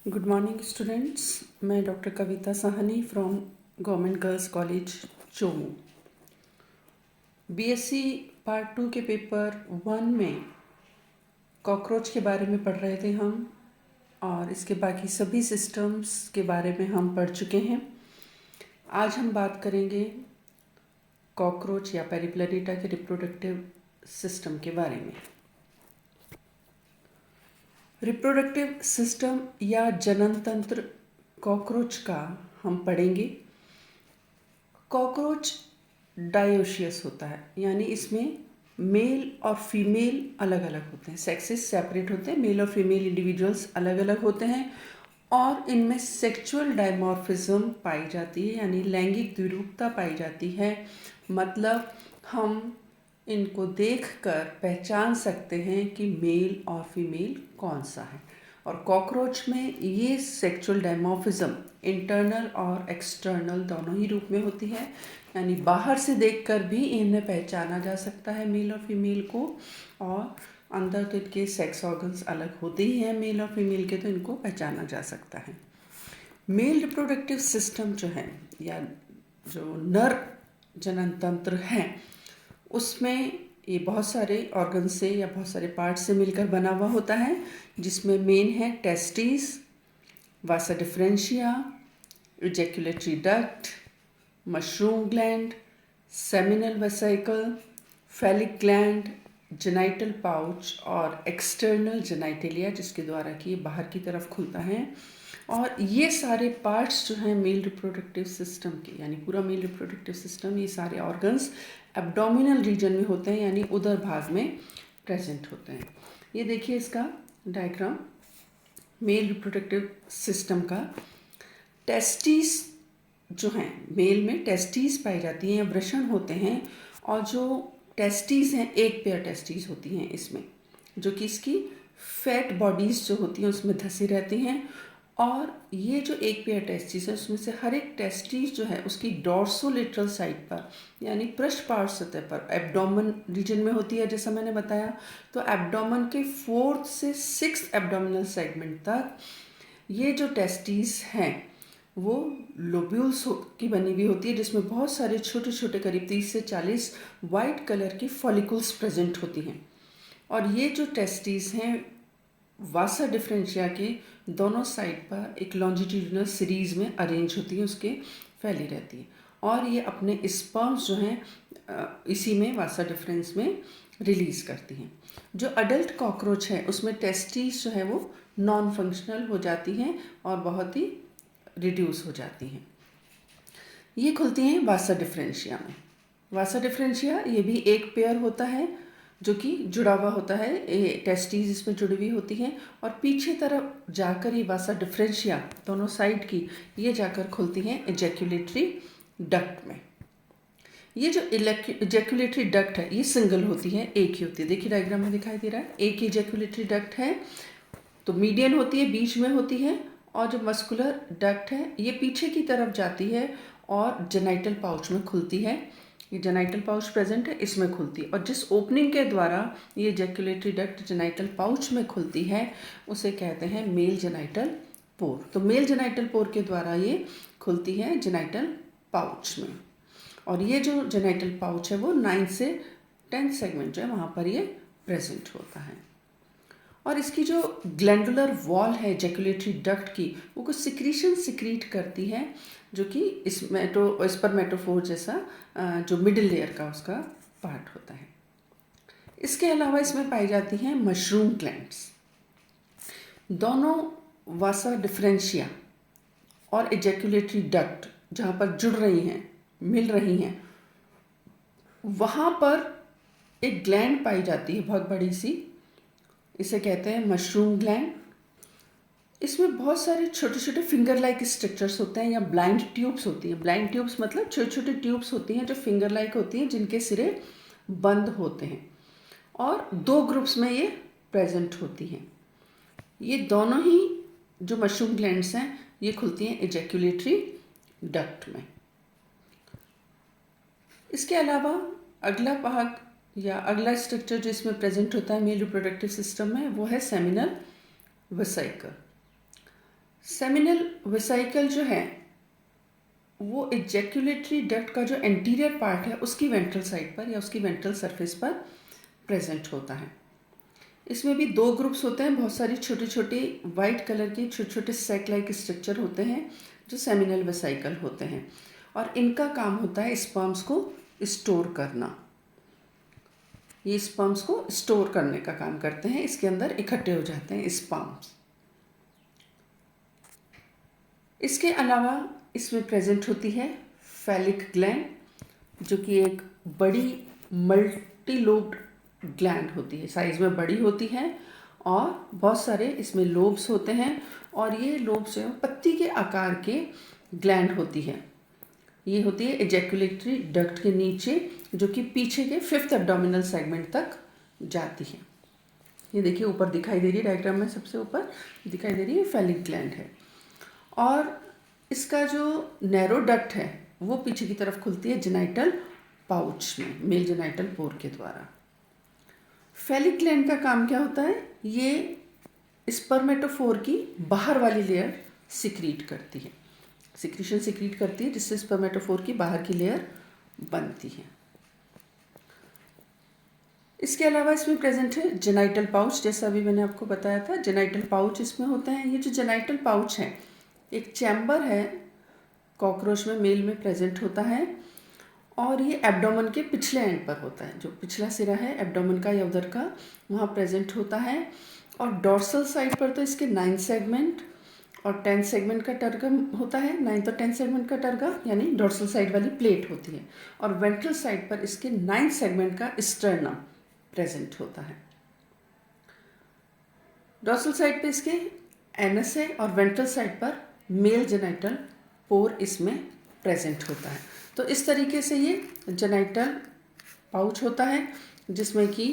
Good morning students. मैं doctor Kavita Sahni from government girls college Chomu. BSc part 2 के paper 1 में cockroach के बारे में पढ़ रहे थे हम, और इसके बाकी सभी सिस्टम्स के बारे में हम पढ़ चुके हैं। आज हम बात करेंगे कॉकरोच या पेरिप्लैनेटा के रिप्रोडक्टिव सिस्टम के बारे में। रिप्रोडक्टिव सिस्टम या जनन तंत्र कॉकरोच का हम पढ़ेंगे। कॉकरोच डायोशियस होता है, यानी इसमें मेल और फीमेल अलग अलग होते हैं, सेक्सेस सेपरेट होते हैं, मेल और फीमेल इंडिविजुअल्स अलग अलग होते हैं, और इनमें सेक्सुअल डायमॉर्फिज्म पाई जाती है, यानी लैंगिक द्विरूपता पाई जाती है। मतलब हम इनको देखकर पहचान सकते हैं कि मेल और फीमेल कौन सा है। और कॉकरोच में ये सेक्सुअल डायमॉर्फिज्म इंटरनल और एक्सटर्नल दोनों ही रूप में होती है, यानी बाहर से देखकर भी इन्हें पहचाना जा सकता है मेल और फीमेल को, और अंदर तो इनके सेक्स ऑर्गन्स अलग होते ही हैं मेल और फीमेल के, तो इनको पहचाना जा सकता है। मेल रिप्रोडक्टिव सिस्टम जो है, या जो नर जनन तंत्र है, उसमें ये बहुत सारे ऑर्गन से या बहुत सारे पार्ट से मिलकर बना हुआ होता है, जिसमें मेन है testis, vasa deferentia, ejaculatory duct, mushroom gland, seminal vesicle, phallic gland, genital pouch और एक्सटर्नल जेनाइटेलिया, जिसके द्वारा कि ये बाहर की तरफ खुलता है। और ये सारे पार्ट्स जो हैं मेल रिप्रोडक्टिव सिस्टम के, यानी पूरा मेल रिप्रोडक्टिव सिस्टम, ये सारे ऑर्गन्स एब्डोमिनल रीजन में होते हैं, यानी उदर भाग में प्रेजेंट होते हैं। ये देखिए इसका डायग्राम मेल रिप्रोडक्टिव सिस्टम का। टेस्टिस जो हैं, मेल में टेस्टिस पाई जाती हैं या वृषण होते हैं, और जो टेस्टिस हैं, एक पेयर टेस्टिस होती हैं इसमें, जो कि इसकी फैट बॉडीज जो होती हैं उसमें धसी रहती हैं। और ये जो एक पेयर टेस्टिस है, उसमें से हर एक टेस्टिस जो है उसकी डॉर्सोलेटरल साइड पर, यानी पृष्ठपार्श्व सतह पर, एब्डोमेन रीजन में होती है, जैसा मैंने बताया। तो एब्डोमेन के 4th से 6th एब्डोमिनल सेगमेंट तक ये जो टेस्टिस हैं वो लोब्यूल्स की बनी हुई होती है, जिसमें बहुत सारे छोटे छोटे करीब 30 से 40 वाइट कलर की फॉलिकल्स प्रेजेंट होती हैं। और ये जो टेस्टिस हैं वासा डिफरेंशिया के दोनों साइड पर एक लॉन्जिट्यूडिनल सीरीज में अरेंज होती है, उसके फैली रहती है, और ये अपने स्पर्म्स जो हैं इसी में वासा डिफरेंस में रिलीज करती हैं। जो अडल्ट कॉकरोच है उसमें टेस्टिस जो है वो नॉन फंक्शनल हो जाती हैं और बहुत ही रिड्यूस हो जाती हैं। ये खुलती हैं वासा डिफरेंशिया में। वासा डिफरेंशिया ये भी एक पेयर होता है जो कि जुड़ा हुआ होता है, ये टेस्टिस इसमें जुड़ी हुई होती हैं, और पीछे तरफ जाकर ये वासा डिफरेंशिया दोनों साइड की ये जाकर खुलती हैं इजैक्युलेटरी डक्ट में। ये जो इजैक्युलेटरी डक्ट है ये सिंगल होती है, एक ही होती है। देखिए डायग्राम में दिखाई दे रहा है, एक ही इजैक्युलेटरी डक्ट है, तो मीडियन होती है, बीच में होती है, और जो मस्कुलर डक्ट है ये पीछे की तरफ जाती है और जेनाइटल पाउच में खुलती है। ये जेनाइटल पाउच प्रेजेंट है, इसमें खुलती है, और जिस ओपनिंग के द्वारा ये इजैक्युलेटरी डक्ट जेनाइटल पाउच में खुलती है उसे कहते हैं मेल जेनाइटल पोर। तो मेल जेनाइटल पोर के द्वारा ये खुलती है जेनाइटल पाउच में, और ये जो जेनाइटल पाउच है वो 9 से 10 सेगमेंट जो है वहाँ पर ये प्रेजेंट होता है। और इसकी जो ग्लैंडुलर वॉल है इजैक्युलेटरी डक्ट की, वो कुछ सिक्रीशन सिक्रीट करती है, जो कि स्पर्मेटोफोर जैसा जो मिडिल लेयर का उसका पार्ट होता है। इसके अलावा इसमें पाई जाती हैं मशरूम ग्लैंड्स। दोनों वासा डिफरेंशिया और इजैक्युलेटरी डक्ट जहाँ पर जुड़ रही हैं, मिल रही हैं, वहाँ पर एक ग्लैंड पाई जाती है बहुत बड़ी सी, इसे कहते हैं मशरूम ग्लैंड। इसमें बहुत सारे छोटे छोटे फिंगर लाइक स्ट्रक्चर्स होते हैं या ब्लाइंड ट्यूब्स होती हैं। ब्लाइंड ट्यूब्स मतलब छोटे छोटे ट्यूब्स होती हैं जो फिंगर लाइक होती हैं, जिनके सिरे बंद होते हैं, और 2 ग्रुप्स में ये प्रेजेंट होती हैं। ये दोनों ही जो मशरूम ग्लैंड्स हैं ये खुलती हैं इजैक्युलेटरी डक्ट में। इसके अलावा अगला भाग या अगला स्ट्रक्चर जो इसमें प्रेजेंट होता है मेल रिप्रोडक्टिव सिस्टम में, वो है सेमिनल वेसिकल। सेमिनल वेसिकल जो है वो इजैक्यूलेटरी डक्ट का जो एंटीरियर पार्ट है उसकी वेंट्रल साइड पर या उसकी वेंट्रल सरफेस पर प्रेजेंट होता है। इसमें भी दो ग्रुप्स होते हैं, बहुत सारी छोटी छोटी वाइट कलर के छोटे छोटे सैक लाइक स्ट्रक्चर होते हैं जो सेमिनल वेसिकल होते हैं, और इनका काम होता है स्पर्म्स को स्टोर करना। ये स्पर्म्स को स्टोर करने का काम करते हैं, इसके अंदर इकट्ठे हो जाते हैं स्पर्म्स। इसके अलावा इसमें प्रेजेंट होती है फैलिक ग्लैंड, जो कि एक बड़ी मल्टी लोब्ड ग्लैंड होती है, साइज में बड़ी होती है और बहुत सारे इसमें लोब्स होते हैं, और ये लोब्स जो पत्ती के आकार के ग्लैंड होती है। ये होती है एजैकुलेटरी डक्ट के नीचे, जो कि पीछे के 5th एब्डोमिनल सेगमेंट तक जाती है। ये देखिए ऊपर दिखाई दे रही है, डायग्राम में सबसे ऊपर दिखाई दे रही है फैलिक ग्लैंड है, और इसका जो नैरो डक्ट है वो पीछे की तरफ खुलती है जेनाइटल पाउच में, मेल जेनाइटल पोर के द्वारा। फैलिक ग्लैंड का काम क्या होता है? ये स्पर्मेटोफोर की बाहर वाली लेयर सिक्रीट करती है, सिक्रीशन सिक्रीट करती है, जिससे स्पर्मेटोफोर की बाहर की लेयर बनती है। इसके अलावा इसमें प्रेजेंट है जेनाइटल पाउच, जैसा अभी मैंने आपको बताया था, जेनाइटल पाउच इसमें होते हैं। ये जो जेनाइटल पाउच है एक चैम्बर है, कॉकरोच में मेल में प्रेजेंट होता है, और ये एब्डोमेन के पिछले एंड पर होता है, जो पिछला सिरा है एब्डोमेन का या उधर का, वहाँ प्रेजेंट होता है। और डॉर्सल साइड पर तो इसके 9 सेगमेंट और 10 सेगमेंट का टर्गम होता है, 9 और 10 सेगमेंट का टर्गा यानी डॉर्सल साइड वाली प्लेट होती है, और वेंट्रल साइड पर इसके 9 सेगमेंट का स्टर्नम प्रेजेंट होता है। डॉर्सल साइड पे इसके एनस है और वेंट्रल साइड पर मेल जेनाइटल पोर इसमें प्रेजेंट होता है। तो इस तरीके से ये जेनाइटल पाउच होता है, जिसमें कि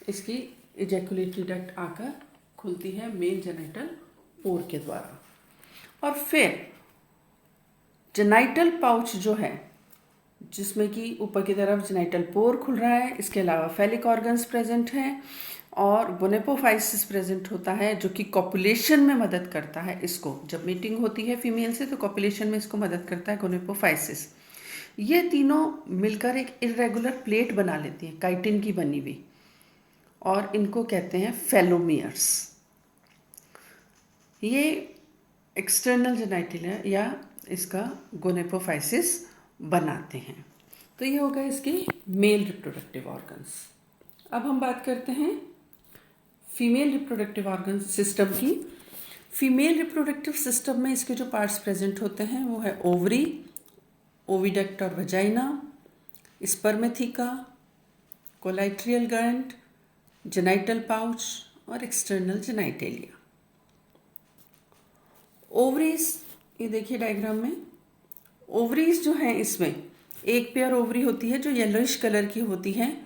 इसकी इजैकुलेटरी डक्ट आकर खुलती है मेल जेनाइटल पोर के द्वारा। और फिर जेनाइटल पाउच जो है, जिसमें कि ऊपर की तरफ जेनाइटल पोर खुल रहा है, इसके अलावा फैलिक ऑर्गन्स प्रेजेंट हैं और गोनेपोफाइसिस प्रेजेंट होता है, जो कि कॉपुलेशन में मदद करता है। इसको जब मीटिंग होती है फीमेल से तो कॉपुलेशन में इसको मदद करता है गोनेपोफाइसिस। ये तीनों मिलकर एक इरेगुलर प्लेट बना लेती हैं, काइटिन की बनी हुई, और इनको कहते हैं फेलोमियर्स। ये एक्सटर्नल जेनाइटल या इसका गोनेपोफाइसिस बनाते हैं। तो ये हो गए इसके मेल रिप्रोडक्टिव ऑर्गन्स। अब हम बात करते हैं फीमेल रिप्रोडक्टिव ऑर्गन सिस्टम की। फीमेल रिप्रोडक्टिव सिस्टम में इसके जो पार्ट्स प्रेजेंट होते हैं वो है ओवरी, ओविडक्ट और vagina, spermatheca, colleterial gland, genital pouch और एक्सटर्नल जेनाइटेलिया। ओवरीज, ये देखिए डायग्राम में, ओवरीज जो हैं इसमें एक पेयर ओवरी होती है जो येलोइश कलर की होती है,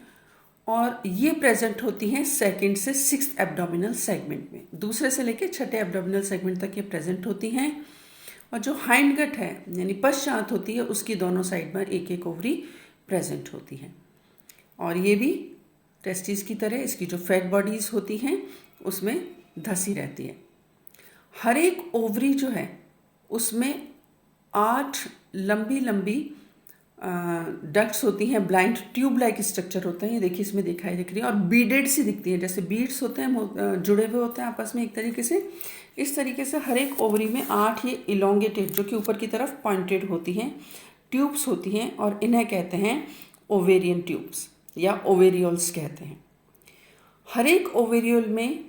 और ये प्रेजेंट होती हैं 2nd से 6th एब्डोमिनल सेगमेंट में, दूसरे से लेकर 6ठे एब्डोमिनल सेगमेंट तक ये प्रेजेंट होती हैं। और जो हाइंड गट है यानी पश्चात होती है, उसकी दोनों साइड पर एक एक ओवरी प्रेजेंट होती है, और ये भी टेस्टिस की तरह इसकी जो फैट बॉडीज होती हैं उसमें धसी रहती है। हर एक ओवरी जो है उसमें 8 लंबी लंबी डक्ट्स होती हैं, ब्लाइंड ट्यूब लाइक स्ट्रक्चर होते हैं, ये देखिए इसमें दिखाई दिख रही है, और बीडेड सी दिखती है, जैसे बीड्स होते हैं जुड़े हुए होते हैं आपस में एक तरीके से। इस तरीके से हर एक ओवरी में 8 ये इलोंगेटेड, जो कि ऊपर की तरफ पॉइंटेड होती हैं, ट्यूब्स होती हैं, और इन्हें कहते हैं ओवेरियन ट्यूब्स या ओवेरियोल्स कहते हैं। हर एक ओवेरियोल में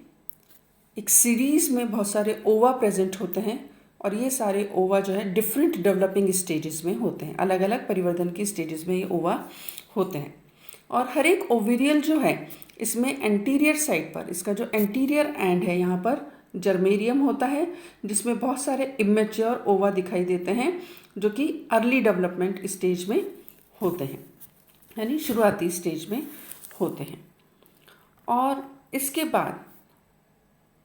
एक सीरीज में बहुत सारे ओवा प्रेजेंट होते हैं, और ये सारे ओवा जो है डिफरेंट डेवलपिंग स्टेजेस में होते हैं, अलग अलग परिवर्धन की स्टेजेस में ये ओवा होते हैं। और हर एक ओवेरियल जो है इसमें एंटीरियर साइड पर, इसका जो एंटीरियर एंड है यहाँ पर जर्मेरियम होता है, जिसमें बहुत सारे इमेच्योर ओवा दिखाई देते हैं, जो कि अर्ली डेवलपमेंट स्टेज में होते हैं, यानी शुरुआती स्टेज में होते हैं। और इसके बाद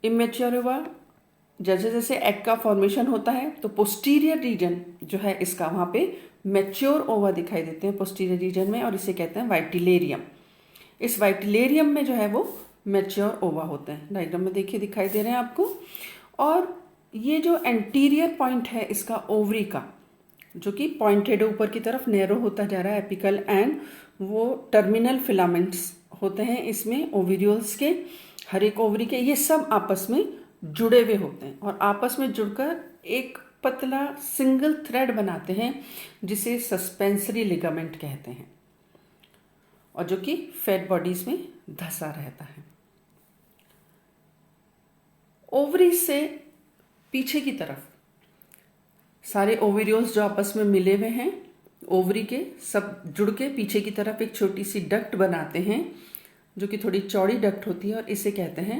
इमेच्योर ओवा, जैसे जैसे एग का फॉर्मेशन होता है तो पोस्टीरियर रीजन जो है इसका, वहाँ पे मैच्योर ओवा दिखाई देते हैं पोस्टीरियर रीजन में, और इसे कहते हैं वाइटिलेरियम। इस वाइटिलेरियम में जो है वो मैच्योर ओवा होते हैं, डायग्राम में देखिए दिखाई दे रहे हैं आपको। और ये जो एंटीरियर पॉइंट है इसका ओवरी का, जो कि पॉइंटेड ऊपर की तरफ नैरो होता जा रहा है एपिकल एंड वो टर्मिनल फिलामेंट्स होते हैं इसमें ओविड्यूल्स के, हर एक ओवरी के, ये सब आपस में जुड़े हुए होते हैं और आपस में जुड़कर एक पतला सिंगल थ्रेड बनाते हैं जिसे सस्पेंसरी लिगामेंट कहते हैं और जो कि फैट बॉडीज में धंसा रहता है। ओवरी से पीछे की तरफ सारे ओविड्यूल्स जो आपस में मिले हुए हैं ओवरी के सब जुड़ के पीछे की तरफ एक छोटी सी डक्ट बनाते हैं जो कि थोड़ी चौड़ी डक्ट होती है और इसे कहते हैं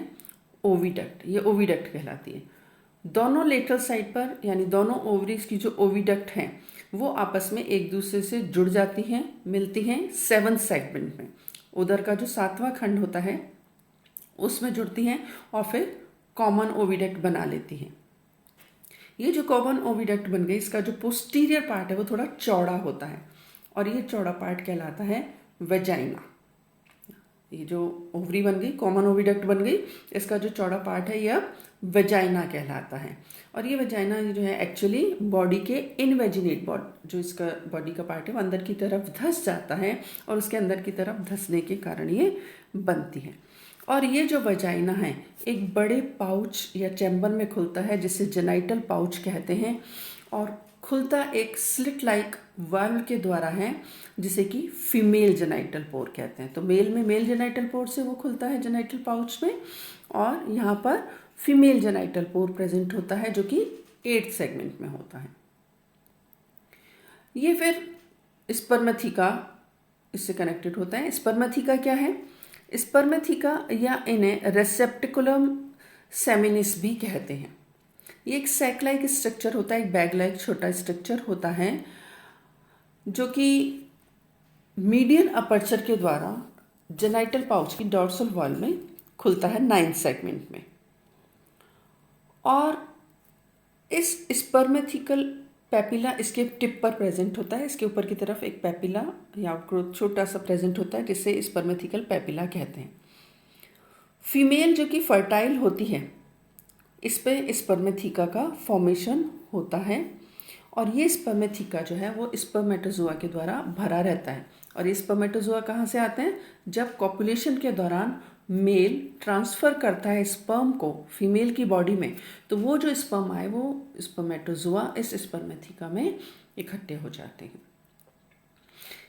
ओविडक्ट। ये ओविडक्ट कहलाती है। दोनों लेटरल साइड पर यानी दोनों ओवरीज की जो ओविडक्ट हैं वो आपस में एक दूसरे से जुड़ जाती हैं, मिलती हैं 7 सेगमेंट में। उधर का जो 7वां खंड होता है उसमें जुड़ती हैं और फिर कॉमन ओविडक्ट बना लेती हैं। ये जो कॉमन ओविडक्ट बन गई इसका जो पोस्टीरियर पार्ट है वो थोड़ा चौड़ा होता है और ये चौड़ा पार्ट कहलाता है वेजाइना। ये जो ओवरी बन गई, कॉमन ओविडक्ट बन गई, इसका जो चौड़ा पार्ट है ये अब वेजाइना कहलाता है। और ये वेजाइना जो है एक्चुअली बॉडी के इनवेजिनेट जो इसका बॉडी का पार्ट है वो अंदर की तरफ धंस जाता है और उसके अंदर की तरफ धंसने के कारण ये बनती है। और ये जो वजाइना है एक बड़े पाउच या चैम्बर में खुलता है जिसे जेनाइटल पाउच कहते हैं और खुलता एक स्लिट लाइक वाल्व के द्वारा है जिसे कि फीमेल जेनाइटल पोर कहते हैं। तो मेल में मेल जेनाइटल पोर से वो खुलता है जेनाइटल पाउच में और यहाँ पर फीमेल जेनाइटल पोर प्रेजेंट होता है जो कि 8th सेगमेंट में होता है। ये फिर स्पर्मेथिका इससे कनेक्टेड होता है। स्पर्मेथिका क्या है? स्पर्मेथिका या इन्हें रेसेप्टिकुलम सेमिनिस भी कहते हैं। ये एक सैक लाइक स्ट्रक्चर होता है, एक बैग लाइक छोटा स्ट्रक्चर होता है जो कि मीडियन अपर्चर के द्वारा जेनाइटल पाउच की डॉर्सल वॉल में खुलता है 9th सेगमेंट में। और इस स्पर्मेथिकल पेपिला इसके टिप पर प्रेजेंट होता है। इसके ऊपर की तरफ एक पेपिला या आउटग्रोथ छोटा सा प्रेजेंट होता है जिसे स्पर्मेथिकल पेपिला कहते हैं। फीमेल जो कि फर्टाइल होती है इस पे स्पर्मेथिका का फॉर्मेशन होता है और ये स्पर्मेथिका जो है वो स्पर्मेटोजोआ के द्वारा भरा रहता है। और ये स्पर्मेटोजोआ कहाँ से आते हैं? जब कॉपुलेशन के दौरान मेल ट्रांसफ़र करता है स्पर्म को फीमेल की बॉडी में, तो वो जो स्पर्म आए वो स्पर्मेटोजोआ इस स्पर्मेथिका में इकट्ठे हो जाते हैं।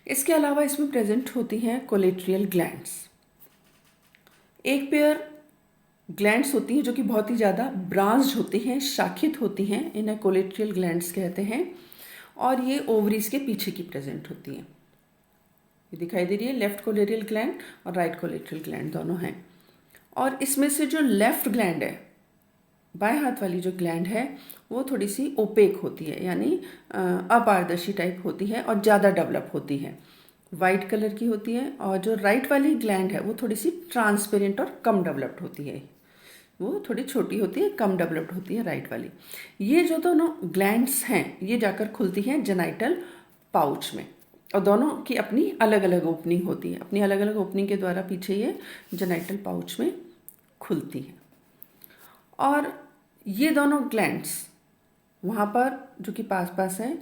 इसके अलावा इसमें प्रेजेंट होती हैं कोलेट्रियल ग्लैंड्स। एक पेयर ग्लैंड्स होती हैं जो कि बहुत ही ज़्यादा ब्रांच्ड होती हैं, शाखित होती हैं, इन्हें कोलेट्रियल ग्लैंड्स कहते हैं और ये ओवरीज के पीछे की प्रेजेंट होती हैं। ये दिखाई दे रही है, लेफ्ट कोलेट्रियल ग्लैंड और राइट कोलेट्रियल ग्लैंड दोनों हैं। और इसमें से जो लेफ्ट ग्लैंड है, बाएं हाथ वाली जो ग्लैंड है वो थोड़ी सी ओपेक होती है यानी अपारदर्शी टाइप होती है और ज़्यादा डेवलप होती है, वाइट कलर की होती है। और जो राइट वाली ग्लैंड है वो थोड़ी सी ट्रांसपेरेंट और कम डेवलप्ड होती है, वो थोड़ी छोटी होती है, कम डेवलप्ड होती है राइट वाली। ये जो दोनों ग्लैंड्स हैं ये जाकर खुलती हैं जेनाइटल पाउच में और दोनों की अपनी अलग अलग ओपनिंग होती है। अपनी अलग अलग ओपनिंग के द्वारा पीछे ये जेनाइटल पाउच में खुलती है। और ये दोनों ग्लैंड्स वहाँ पर जो कि पास पास हैं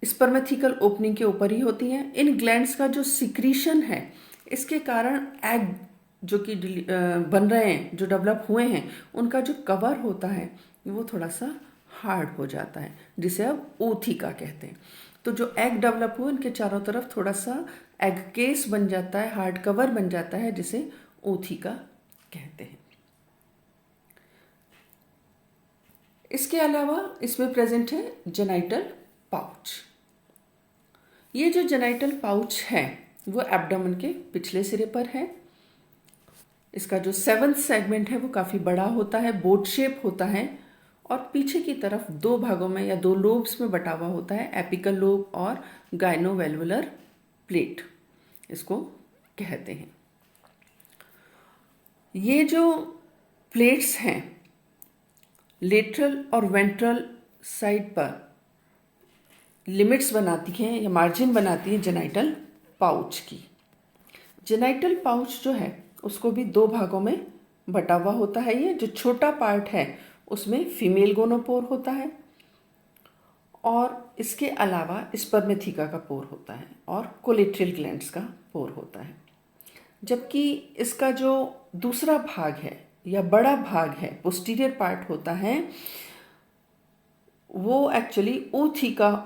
स्पर्मेथिकल ओपनिंग के ऊपर ही होती हैं। इन ग्लैंड्स का जो सिक्रीशन है इसके कारण एग जो कि बन रहे हैं, जो डेवलप हुए हैं, उनका जो कवर होता है वो थोड़ा सा हार्ड हो जाता है जिसे अब ओथिका कहते हैं। तो जो एग डेवलप हुए उनके चारों तरफ थोड़ा सा एग केस बन जाता है, हार्ड कवर बन जाता है जिसे ओथिका कहते हैं। इसके अलावा इसमें प्रेजेंट है जेनाइटल पाउच। ये जो जेनाइटल पाउच है वो एब्डोमेन के पिछले सिरे पर है। इसका जो 7th सेगमेंट है वो काफ़ी बड़ा होता है, बोट शेप होता है और पीछे की तरफ 2 भागों में या 2 लोब्स में बटा हुआ होता है, एपिकल लोब और गाइनोवेल्वुलर प्लेट इसको कहते हैं। ये जो प्लेट्स हैं लेटरल और वेंट्रल साइड पर लिमिट्स बनाती हैं या मार्जिन बनाती हैं जेनाइटल पाउच की। जेनाइटल पाउच जो है उसको भी 2 भागों में बटा हुआ होता है। ये जो छोटा पार्ट है उसमें फीमेल गोनोपोर होता है और इसके अलावा स्पर्मेथिका का पोर होता है और कोलेट्रियल ग्लैंड्स का पोर होता है। जबकि इसका जो दूसरा भाग है या बड़ा भाग है, पोस्टीरियर पार्ट होता है, वो एक्चुअली ootheca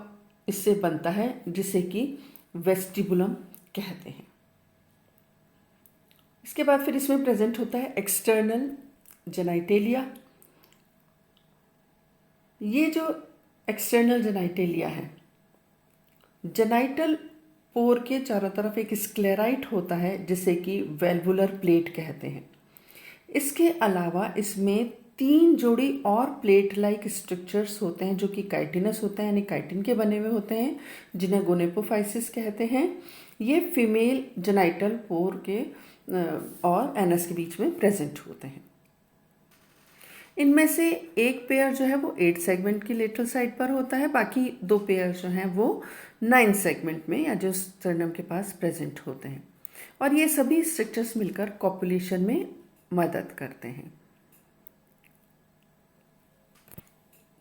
इससे बनता है, जिसे कि वेस्टिबुलम कहते हैं। इसके बाद फिर इसमें प्रेजेंट होता है एक्सटर्नल जेनाइटेलिया। ये जो एक्सटर्नल जेनाइटेलिया है, जेनाइटल पोर के चारों तरफ एक स्क्लेराइट होता है जिसे कि वेल्वुलर प्लेट कहते हैं। इसके अलावा इसमें 3 जोड़ी और प्लेट लाइक स्ट्रक्चर्स होते हैं जो कि काइटिनस होते हैं, यानी काइटिन के बने हुए होते हैं, जिन्हें गोनेपोफाइसिस कहते हैं। ये फीमेल जेनाइटल पोर के और एनस के बीच में प्रेजेंट होते हैं। इनमें से एक पेयर जो है वो 8 सेगमेंट की लेटरल साइड पर होता है, बाकी 2 पेयर जो हैं वो 9 सेगमेंट में या जो स्टर्नम के पास प्रेजेंट होते हैं। और ये सभी स्ट्रक्चर्स मिलकर कॉपुलेशन में मदद करते हैं।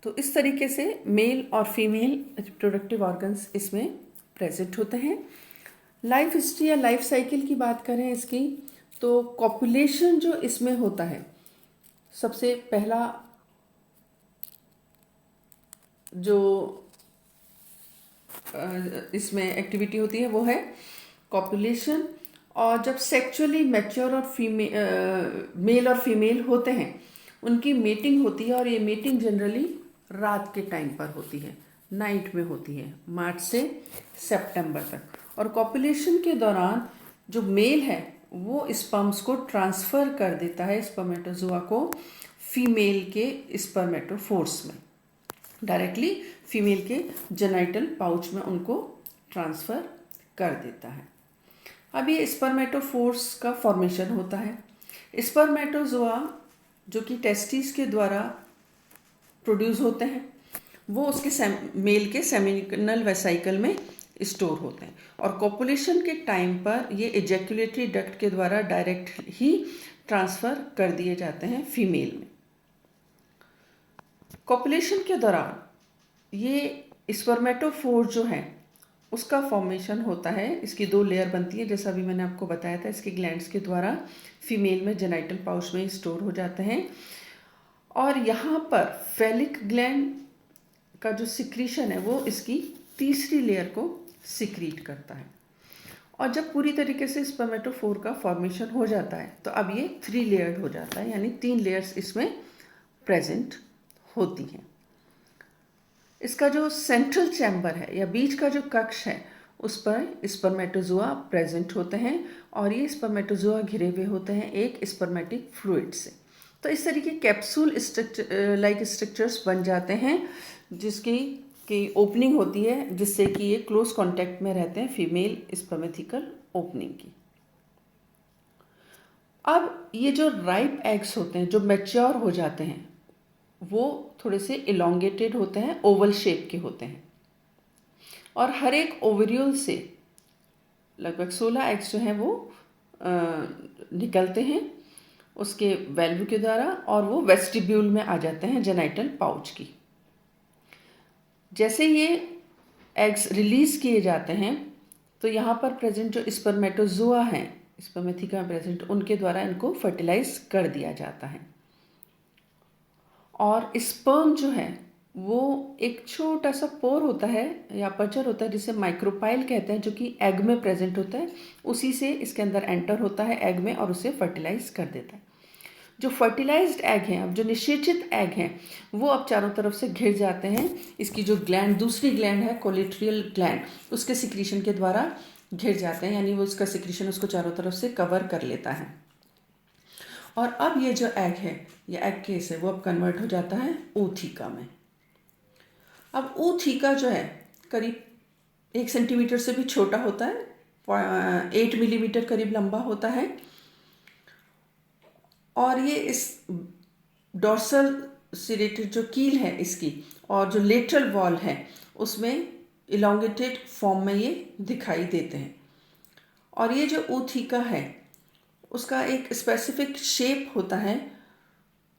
तो इस तरीके से मेल और फीमेल रिप्रोडक्टिव ऑर्गन्स इसमें प्रेजेंट होते हैं। लाइफ हिस्ट्री या लाइफ साइकिल की बात करें इसकी, तो कॉपुलेशन जो इसमें होता है, सबसे पहला जो इसमें एक्टिविटी होती है वो है कॉपुलेशन। और जब सेक्सुअली मैच्योर और मेल और फीमेल होते हैं, उनकी मेटिंग होती है, और ये मेटिंग जनरली रात के टाइम पर होती है, नाइट में होती है, मार्च से सितंबर तक। और कॉपुलेशन के दौरान जो मेल है वो स्पर्म्स को ट्रांसफ़र कर देता है, स्पर्मेटोजोआ को, फीमेल के स्पर्मेटोफोर्स में, डायरेक्टली फीमेल के जेनाइटल पाउच में उनको ट्रांसफ़र कर देता है। अब ये स्पर्मेटोफोर्स का फॉर्मेशन होता है। स्पर्मेटोजोआ जो कि टेस्टिस के द्वारा प्रोड्यूस होते हैं, वो उसके मेल के सेमिनल वेसाइकल में स्टोर होते हैं, और कॉपुलेशन के टाइम पर ये एजैकुलेटरी डक्ट के द्वारा डायरेक्ट ही ट्रांसफ़र कर दिए जाते हैं फीमेल में। कॉपुलेशन के दौरान ये स्पर्मेटोफोर जो है उसका फॉर्मेशन होता है। इसकी 2 लेयर बनती है, जैसा अभी मैंने आपको बताया था। इसके ग्लैंड्स के द्वारा फीमेल में जेनाइटल पाउच में स्टोर हो जाते हैं, और यहाँ पर फेलिक ग्लैंड का जो सिक्रीशन है वो इसकी तीसरी लेयर को सिक्रीट करता है। और जब पूरी तरीके से स्पर्मेटोफोर का फॉर्मेशन हो जाता है तो अब ये 3 लेयर्ड हो जाता है, यानी 3 लेयर्स इसमें प्रेजेंट होती हैं। इसका जो सेंट्रल चैम्बर है या बीच का जो कक्ष है, उस पर स्पर्मेटोजोआ प्रेजेंट होते हैं, और ये स्पर्मेटोजोआ घिरे हुए होते हैं एक स्पर्मेटिक फ्लूइड से। तो इस तरीके कैप्सूल लाइक स्ट्रक्चर्स बन जाते हैं, जिसकी ओपनिंग होती है, जिससे कि ये क्लोज कांटेक्ट में रहते हैं फीमेल स्पर्मेथिकल ओपनिंग की। अब ये जो राइप एग्स होते हैं, जो मैच्योर हो जाते हैं, वो थोड़े से इलोंगेटेड होते हैं, ओवल शेप के होते हैं, और हर एक ओवरियोल से लगभग 16 एग्स जो हैं वो निकलते हैं उसके वेल्व के द्वारा, और वो वेस्टिब्यूल में आ जाते हैं जेनाइटल पाउच की। जैसे ये एग्स रिलीज किए जाते हैं तो यहाँ पर प्रेजेंट जो स्पर्मेटोजोआ हैं, स्पर्मेथिका में प्रेजेंट, उनके द्वारा इनको फर्टिलाइज कर दिया जाता है। और स्पर्म जो है वो एक छोटा सा पोर होता है या अपर्चर होता है, जिसे माइक्रोपाइल कहते हैं, जो कि एग में प्रेजेंट होता है। उसी से इसके अंदर एंटर होता है एग में और उसे फर्टिलाइज कर देता है। जो फर्टिलाइज्ड एग हैं, अब जो निषेचित एग हैं, वो अब चारों तरफ से घिर जाते हैं। इसकी जो ग्लैंड, दूसरी ग्लैंड है कोलेट्रियल ग्लैंड, उसके सिक्रीशन के द्वारा घिर जाते हैं, यानी वो उसका सिक्रीशन उसको चारों तरफ से कवर कर लेता है। और अब ये जो एग है या एग केस है वो अब कन्वर्ट हो जाता है ootheca में। अब ootheca जो है करीब 1 सेंटीमीटर से भी छोटा होता है, 8 मिलीमीटर करीब लंबा होता है, और ये इस डॉर्सल सिरेटेड जो कील है इसकी और जो लेटरल वॉल है उसमें इलोंगेटेड फॉर्म में ये दिखाई देते हैं। और ये जो ootheca है उसका एक स्पेसिफिक शेप होता है,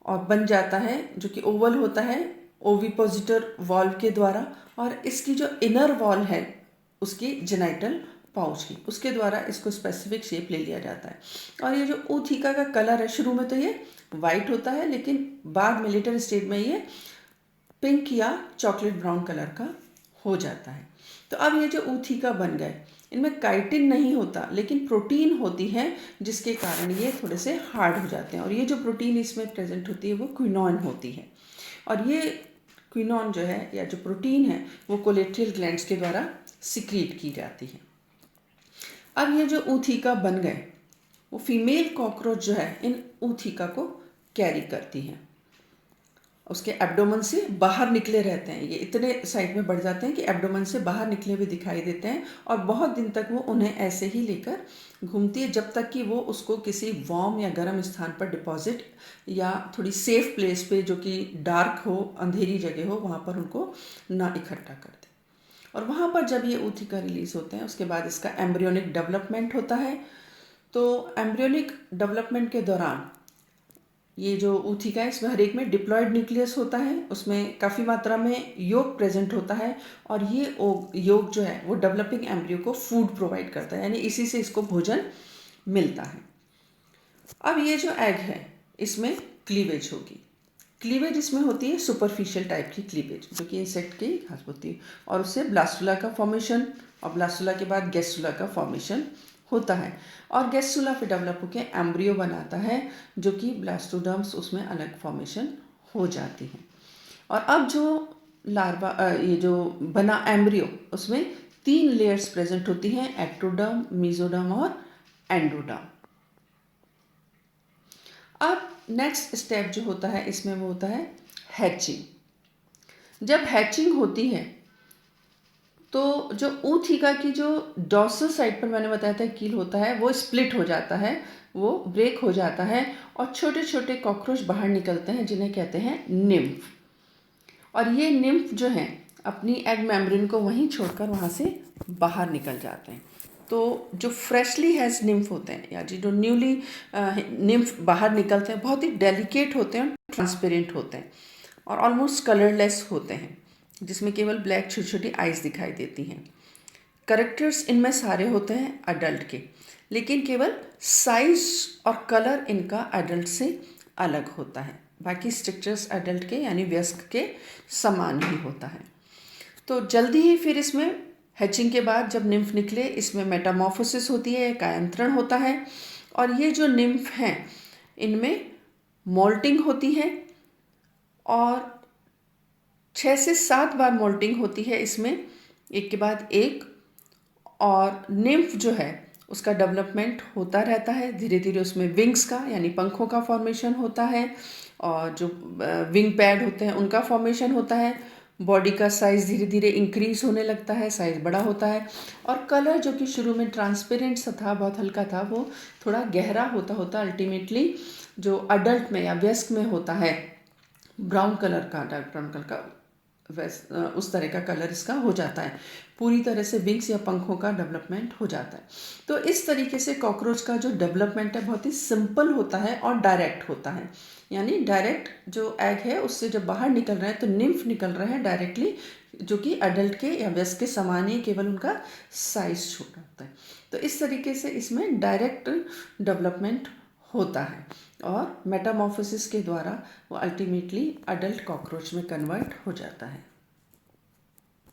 और बन जाता है, जो कि ओवल होता है ओविपोजिटर वॉल्व के द्वारा, और इसकी जो इनर वॉल है उसकी जेनाइटल पाउच की, उसके द्वारा इसको स्पेसिफिक शेप ले लिया जाता है। और ये जो ऊथिका का कलर है, शुरू में तो ये वाइट होता है, लेकिन बाद में लेटर स्टेज में ये पिंक या चॉकलेट ब्राउन कलर का हो जाता है। तो अब ये जो ऊथिका बन गए, इनमें काइटिन नहीं होता लेकिन प्रोटीन होती है, जिसके कारण ये थोड़े से हार्ड हो जाते हैं। और ये जो प्रोटीन इसमें प्रेजेंट होती है वो क्विनॉन होती है, और ये क्विनॉन जो है या जो प्रोटीन है वो कोलेट्रियल ग्लैंड्स के द्वारा सिक्रीट की जाती है। अब ये जो ऊथिका बन गए, वो फीमेल कॉकरोच जो है इन ऊथिका को कैरी करती है, उसके एब्डोमेन से बाहर निकले रहते हैं। ये इतने साइड में बढ़ जाते हैं कि एब्डोमेन से बाहर निकले हुए दिखाई देते हैं, और बहुत दिन तक वो उन्हें ऐसे ही लेकर घूमती है, जब तक कि वो उसको किसी वार्म या गर्म स्थान पर डिपॉजिट या थोड़ी सेफ प्लेस पे, जो कि डार्क हो, अंधेरी जगह हो, वहाँ पर उनको ना इकट्ठा कर दे। और वहाँ पर जब ये ऊथिका रिलीज होते हैं, उसके बाद इसका एम्ब्रियोनिक डेवलपमेंट होता है। तो एम्ब्रियोनिक डेवलपमेंट के दौरान ये जो ऊथिका है, इसमें हर एक में डिप्लॉयड न्यूक्लियस होता है, उसमें काफ़ी मात्रा में योग प्रेजेंट होता है, और ये योग जो है वो डेवलपिंग एम्ब्रियो को फूड प्रोवाइड करता है, यानी इसी से इसको भोजन मिलता है। अब ये जो एग है, इसमें क्लीवेज होगी। क्लीवेज इसमें होती है सुपरफिशियल टाइप की क्लीवेज, जो कि इंसेक्ट की खास होती है, और उससे ब्लास्टुला का फॉर्मेशन, और ब्लास्टुला के बाद गैस्टुला का फॉर्मेशन होता है, और गैस्टुला फिर डेवलप होकर एम्ब्रियो बनाता है, जो कि ब्लास्टोडर्म्स उसमें अलग फॉर्मेशन हो जाती है। और अब जो लार्वा ये जो बना एम्ब्रियो, उसमें 3 लेयर्स प्रेजेंट होती हैं, एक्टोडर्म, मीजोडर्म और एंडोडर्म। अब नेक्स्ट स्टेप जो होता है इसमें वो होता है हैचिंग। जब हैचिंग होती है तो जो ऊथिका की जो डॉर्सल साइड पर मैंने बताया था कील होता है, वो स्प्लिट हो जाता है, वो ब्रेक हो जाता है, और छोटे छोटे कॉकरोच बाहर निकलते हैं, जिन्हें कहते हैं निम्फ। और ये निम्फ जो हैं अपनी एग मेम्ब्रेन को वहीं छोड़कर वहाँ से बाहर निकल जाते हैं। तो जो फ्रेशली हैज निम्फ होते हैं, या जो न्यूली निम्फ बाहर निकलते हैं, बहुत ही डेलिकेट होते हैं, ट्रांसपेरेंट होते हैं, और ऑलमोस्ट कलरलेस होते हैं, जिसमें केवल ब्लैक छोटी छोटी आइज दिखाई देती हैं। करेक्टर्स इनमें सारे होते हैं अडल्ट के, लेकिन केवल साइज और कलर इनका एडल्ट से अलग होता है। बाकी स्ट्रक्चर्स एडल्ट के यानी वयस्क के समान ही होता है। तो जल्दी ही फिर इसमें हैचिंग के बाद जब निम्फ निकले, इसमें मेटामॉर्फोसिस होती है, कायांतरण होता है, और ये जो निम्फ हैं इनमें मोल्टिंग होती है, और 6 से 7 बार मोल्टिंग होती है इसमें, एक के बाद एक। और निम्फ जो है उसका डेवलपमेंट होता रहता है, धीरे धीरे उसमें विंग्स का यानी पंखों का फॉर्मेशन होता है, और जो विंग पैड होते हैं उनका फॉर्मेशन होता है। बॉडी का साइज़ धीरे धीरे इंक्रीज होने लगता है, साइज़ बड़ा होता है, और कलर जो कि शुरू में ट्रांसपेरेंट सा था, बहुत हल्का था, वो थोड़ा गहरा होता होता अल्टीमेटली जो अडल्ट में या वयस्क में होता है ब्राउन कलर का, डार्क ब्राउन कलर का, उस तरह का कलर इसका हो जाता है। पूरी तरह से विंग्स या पंखों का डेवलपमेंट हो जाता है। तो इस तरीके से कॉकरोच का जो डेवलपमेंट है बहुत ही सिंपल होता है और डायरेक्ट होता है, यानी डायरेक्ट जो एग है उससे जब बाहर निकल रहे हैं तो निम्फ निकल रहे हैं डायरेक्टली, जो कि अडल्ट के या वयस्क के समान ही, केवल उनका साइज छोटा होता है। तो इस तरीके से इसमें डायरेक्ट डेवलपमेंट होता है, और मेटामॉर्फोसिस के द्वारा वो अल्टीमेटली अडल्ट कॉकरोच में कन्वर्ट हो जाता है।